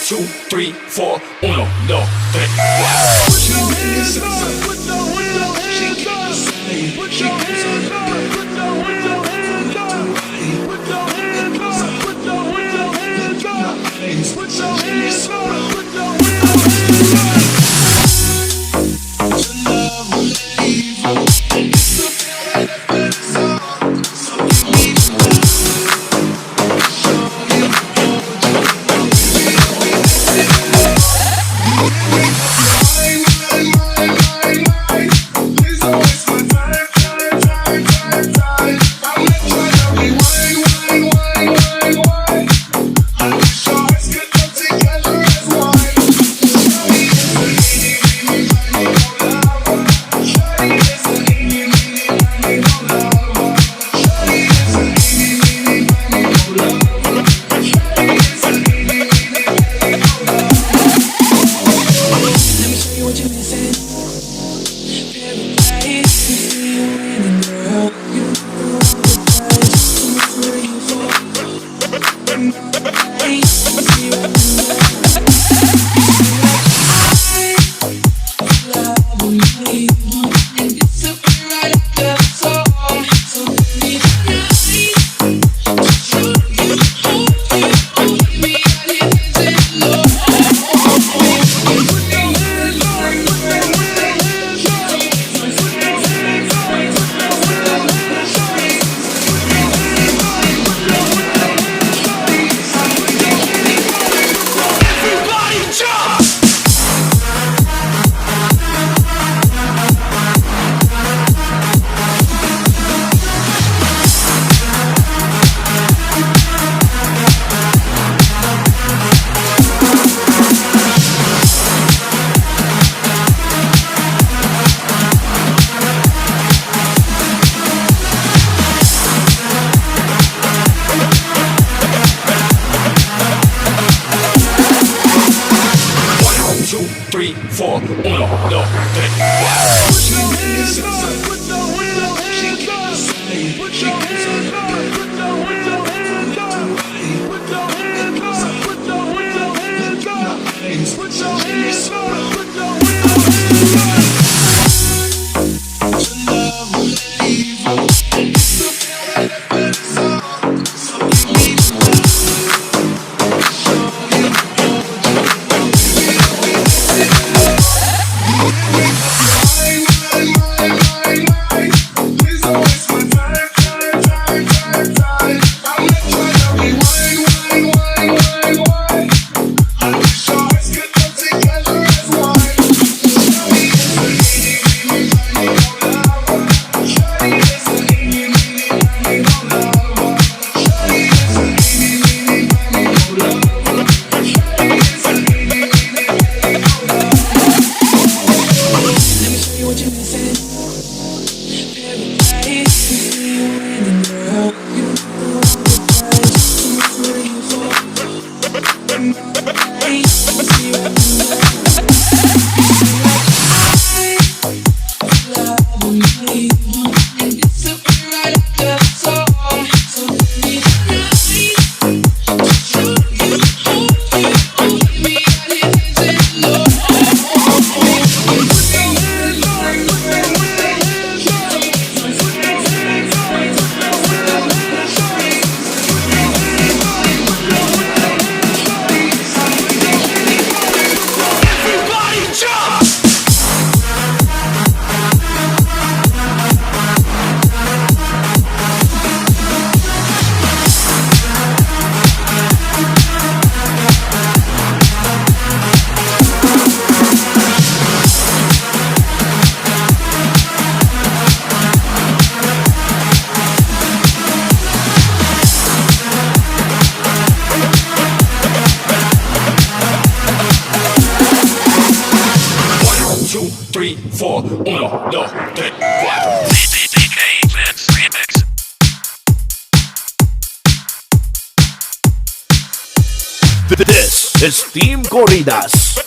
two, three, four. Uno, dos, tres, cuatro. Put your hands up, put your hands up, put your hands up, put your hands up, put your hands up, put your hands up, put your hands up, put your hands up, put your hands up. Love will leave you. It's the feeling that it's on. So give me love. Show you please don't waste my time. I'm not trying to rewind. I wish our hearts could come together as one. Shawty is the eeny, meeny, miny, mo lover. Shawty is the eeny, meeny, miny, mo lover. Shawty is the eeny, meeny, miny, mo lover. Shawty is the eeny, meeny, miny, mo lover. Let me show you what you're missing. Paradise, you see you winning, girl. You know all the price. So much where you fall. Hey, you see what you love will leave you and disappear right after the song. So give me the night to show you, hold me, I need this low. Put your hands up, put your hands up, put your hands up, put your hands up, Everybody jump! One, two, three, four. Uno, dos, tres, cuatro. put your hands up, put your hands up, put your hands up, put your hands up, put your hands up, put your hands up, put your hands up, put your hands up. Love will leave you. It's the feeling that it's on. So give me love. Show you please don't waste my time. I'm not trying to rewind. I wish our hearts could come together as one. Shawty is the eeny, meeny, miny, mo lover. Shawty is the eeny, meeny, miny, mo lover. Shawty is the eeny, meeny, miny, mo lover. Shawty is the eeny, meeny, miny, mo lover. Let me show you what you're missing. Paradise, you see you winning, girl. You know all the price. So much where you fall. Hey, you see what you love will leave you and disappear right after the song. So give me the night to show you, hold me, I need this low. Put your hands up, put your hands up, put your hands up, put your hands up, Everybody jump! One, two, three, four. Uno, dos, tres, cuatro. DK Mix Remix. This is Team Corridas.